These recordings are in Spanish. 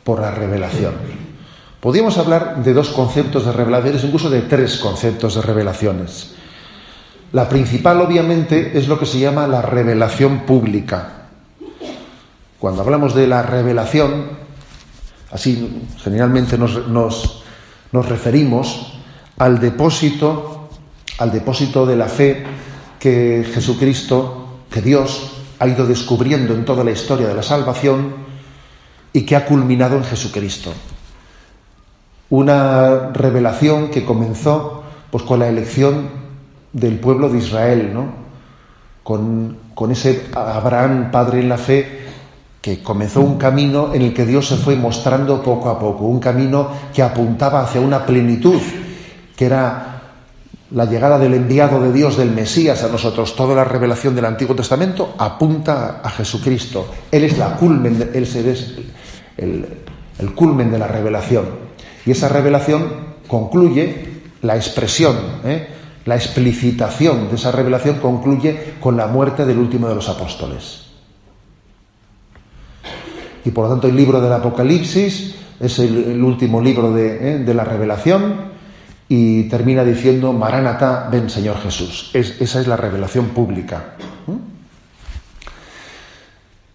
por la revelación. Podríamos hablar de dos conceptos de revelaciones, incluso de tres conceptos de revelaciones. La principal, obviamente, es lo que se llama la revelación pública. Cuando hablamos de la revelación, así generalmente nos referimos al depósito de la fe que Jesucristo, que Dios ha ido descubriendo en toda la historia de la salvación y que ha culminado en Jesucristo. Una revelación que comenzó pues con la elección del pueblo de Israel, ¿no? Con ese Abraham, padre en la fe, que comenzó un camino en el que Dios se fue mostrando poco a poco, un camino que apuntaba hacia una plenitud, que era la llegada del enviado de Dios, del Mesías a nosotros. Toda la revelación del Antiguo Testamento apunta a Jesucristo. Él es el culmen de la revelación. Y esa revelación concluye, la expresión, la explicitación de esa revelación concluye con la muerte del último de los apóstoles. Y por lo tanto el libro del Apocalipsis es el último libro de la revelación y termina diciendo: Maránata, ven Señor Jesús. Esa es la revelación pública.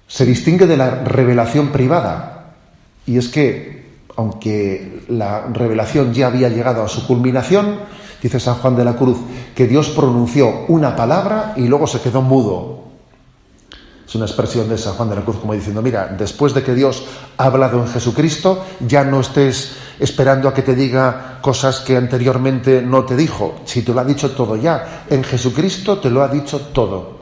Se distingue de la revelación privada, y es que aunque la revelación ya había llegado a su culminación, dice San Juan de la Cruz que Dios pronunció una palabra y luego se quedó mudo. Es una expresión de San Juan de la Cruz como diciendo: mira, después de que Dios ha hablado en Jesucristo, ya no estés esperando a que te diga cosas que anteriormente no te dijo. Si te lo ha dicho todo ya, en Jesucristo te lo ha dicho todo.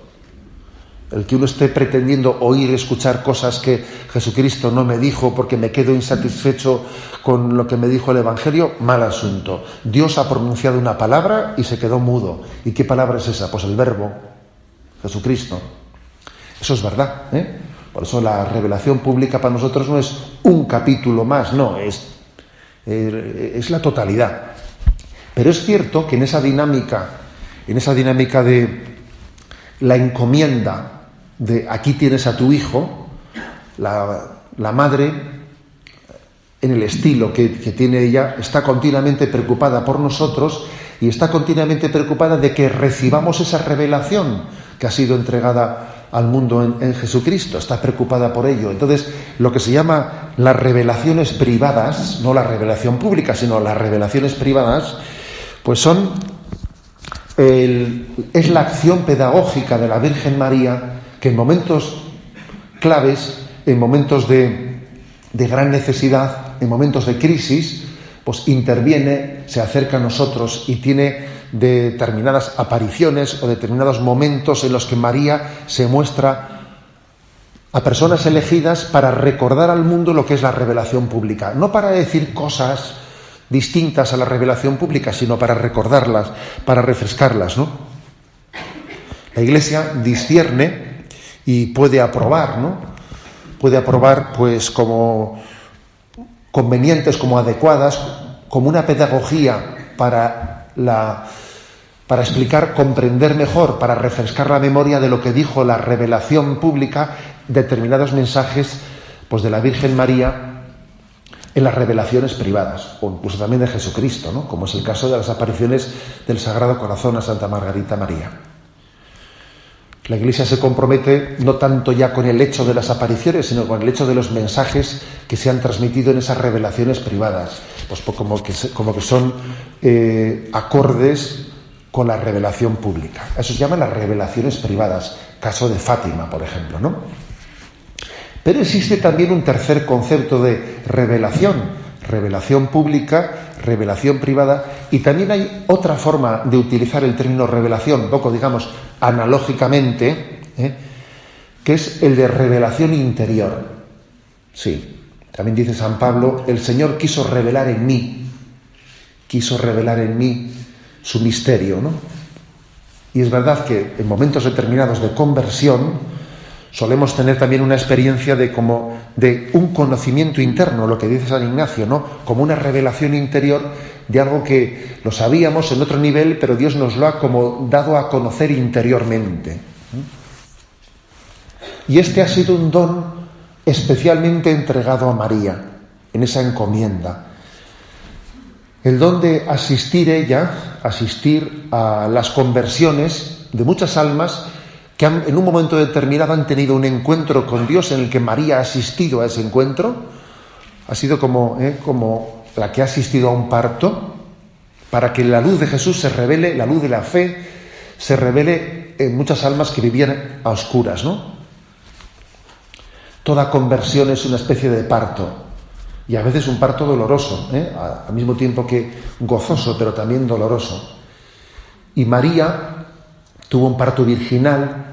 El que uno esté pretendiendo oír, escuchar cosas que Jesucristo no me dijo porque me quedo insatisfecho con lo que me dijo el Evangelio, mal asunto. Dios ha pronunciado una palabra y se quedó mudo. ¿Y qué palabra es esa? Pues el Verbo, Jesucristo. Eso es verdad, ¿eh? Por eso la revelación pública para nosotros no es un capítulo más, no, es la totalidad. Pero es cierto que en esa dinámica de la encomienda de aquí tienes a tu hijo, la madre, en el estilo que tiene ella, está continuamente preocupada por nosotros y está continuamente preocupada de que recibamos esa revelación que ha sido entregada al mundo en Jesucristo. Está preocupada por ello. Entonces, lo que se llama las revelaciones privadas, no la revelación pública, sino las revelaciones privadas, pues es la acción pedagógica de la Virgen María, que en momentos claves, en momentos de gran necesidad, en momentos de crisis, pues interviene, se acerca a nosotros y tiene determinadas apariciones o determinados momentos en los que María se muestra a personas elegidas para recordar al mundo lo que es la revelación pública. No para decir cosas distintas a la revelación pública, sino para recordarlas, para refrescarlas, ¿no? La Iglesia discierne y puede aprobar, ¿no? Puede aprobar, pues, como convenientes, como adecuadas, como una pedagogía para explicar, comprender mejor, para refrescar la memoria de lo que dijo la revelación pública, determinados mensajes, pues, de la Virgen María en las revelaciones privadas, o incluso también de Jesucristo, ¿no? Como es el caso de las apariciones del Sagrado Corazón a Santa Margarita María. La Iglesia se compromete no tanto ya con el hecho de las apariciones, sino con el hecho de los mensajes que se han transmitido en esas revelaciones privadas, pues como que son acordes con la revelación pública. Eso se llama las revelaciones privadas, caso de Fátima, por ejemplo, ¿no? Pero existe también un tercer concepto de revelación pública, revelación privada, y también hay otra forma de utilizar el término revelación, un poco, digamos, analógicamente, que es el de revelación interior. Sí, también dice San Pablo: el Señor quiso revelar en mí su misterio, ¿no? Y es verdad que en momentos determinados de conversión solemos tener también una experiencia de un conocimiento interno, lo que dice San Ignacio, ¿no? Como una revelación interior de algo que lo sabíamos en otro nivel, pero Dios nos lo ha como dado a conocer interiormente. Y este ha sido un don especialmente entregado a María. en esa encomienda. El don de asistir a las conversiones de muchas almas que en un momento determinado han tenido un encuentro con Dios en el que María ha asistido a ese encuentro, ha sido como la que ha asistido a un parto, para que la luz de Jesús se revele, la luz de la fe se revele en muchas almas que vivían a oscuras, ¿no? Toda conversión es una especie de parto, y a veces un parto doloroso, al mismo tiempo que gozoso, pero también doloroso. Y María tuvo un parto virginal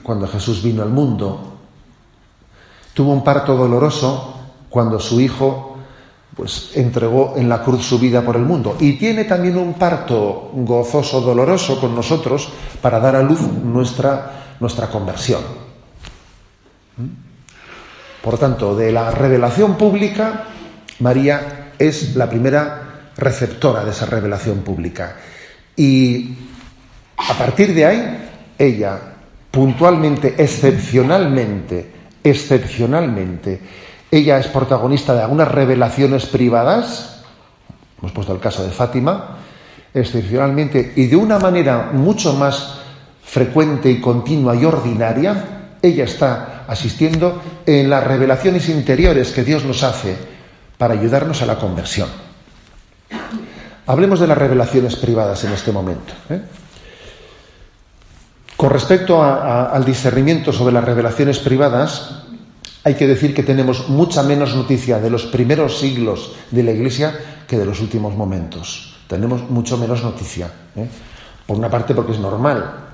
cuando Jesús vino al mundo. Tuvo un parto doloroso cuando su hijo pues entregó en la cruz su vida por el mundo. Y tiene también un parto gozoso, doloroso con nosotros para dar a luz nuestra conversión. Por tanto, de la revelación pública, María es la primera receptora de esa revelación pública. Y a partir de ahí, ella, puntualmente, excepcionalmente, ella es protagonista de algunas revelaciones privadas, hemos puesto el caso de Fátima, excepcionalmente y de una manera mucho más frecuente y continua y ordinaria, ella está asistiendo en las revelaciones interiores que Dios nos hace para ayudarnos a la conversión. Hablemos de las revelaciones privadas en este momento. Con respecto al discernimiento sobre las revelaciones privadas, hay que decir que tenemos mucha menos noticia de los primeros siglos de la Iglesia que de los últimos momentos. Tenemos mucho menos noticia. Por una parte porque es normal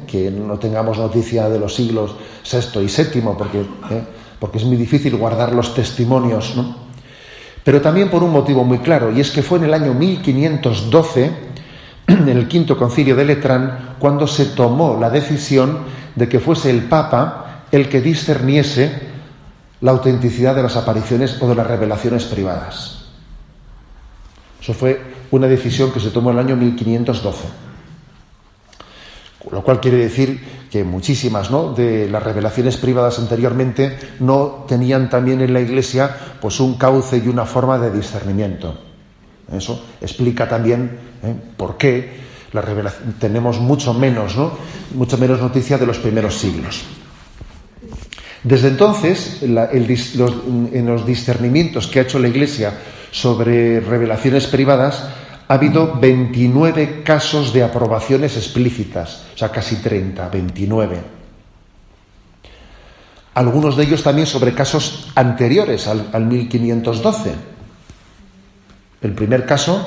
que no tengamos noticia de los siglos VI y VII, porque es muy difícil guardar los testimonios, ¿no? Pero también por un motivo muy claro, y es que fue en el año 1512, en el Quinto Concilio de Letrán, cuando se tomó la decisión de que fuese el Papa el que discerniese la autenticidad de las apariciones o de las revelaciones privadas. Eso fue una decisión que se tomó en el año 1512. Lo cual quiere decir que muchísimas, ¿no?, de las revelaciones privadas anteriormente no tenían también en la Iglesia pues un cauce y una forma de discernimiento. Eso explica también por qué tenemos mucho menos noticia de los primeros siglos. Desde entonces, en los discernimientos que ha hecho la Iglesia sobre revelaciones privadas, ha habido 29 casos de aprobaciones explícitas, o sea, casi 30, 29. Algunos de ellos también sobre casos anteriores al 1512. El primer caso,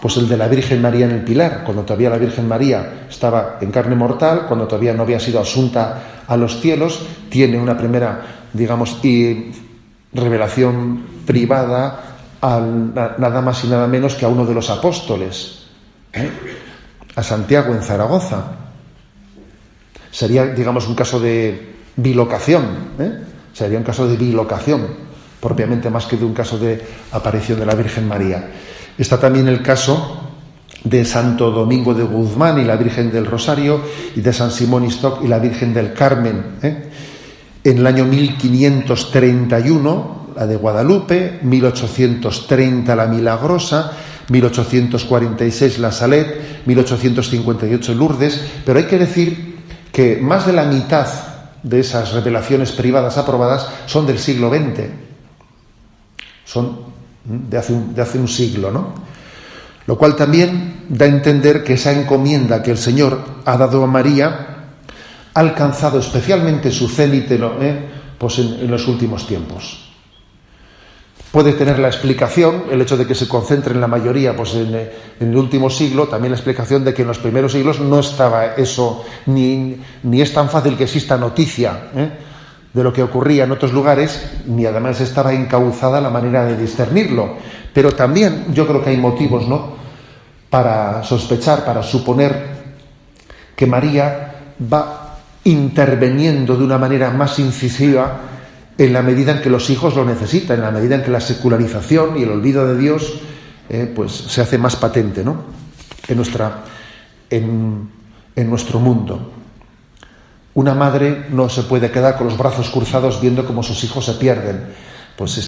pues el de la Virgen María en el Pilar, cuando todavía la Virgen María estaba en carne mortal, cuando todavía no había sido asunta a los cielos, tiene una primera, revelación privada nada más y nada menos que a uno de los apóstoles, a Santiago en Zaragoza. Sería, un caso de bilocación, sería un caso de bilocación, propiamente más que de un caso de aparición de la Virgen María. Está también el caso de Santo Domingo de Guzmán y la Virgen del Rosario, y de San Simón Stock y la Virgen del Carmen. En el año 1531, la de Guadalupe, 1830 la Milagrosa, 1846 la Salet, 1858 Lourdes, pero hay que decir que más de la mitad de esas revelaciones privadas aprobadas son del siglo XX, son de hace un siglo, ¿no? Lo cual también da a entender que esa encomienda que el Señor ha dado a María ha alcanzado especialmente su cénite, pues en los últimos tiempos. Puede tener la explicación, el hecho de que se concentre en la mayoría pues en el último siglo, también la explicación de que en los primeros siglos no estaba eso, ni es tan fácil que exista noticia de lo que ocurría en otros lugares, ni además estaba encauzada la manera de discernirlo. Pero también yo creo que hay motivos, para sospechar, para suponer que María va interviniendo de una manera más incisiva en la medida en que los hijos lo necesitan, en la medida en que la secularización y el olvido de Dios pues se hace más patente, en nuestro mundo. Una madre no se puede quedar con los brazos cruzados viendo cómo sus hijos se pierden. Pues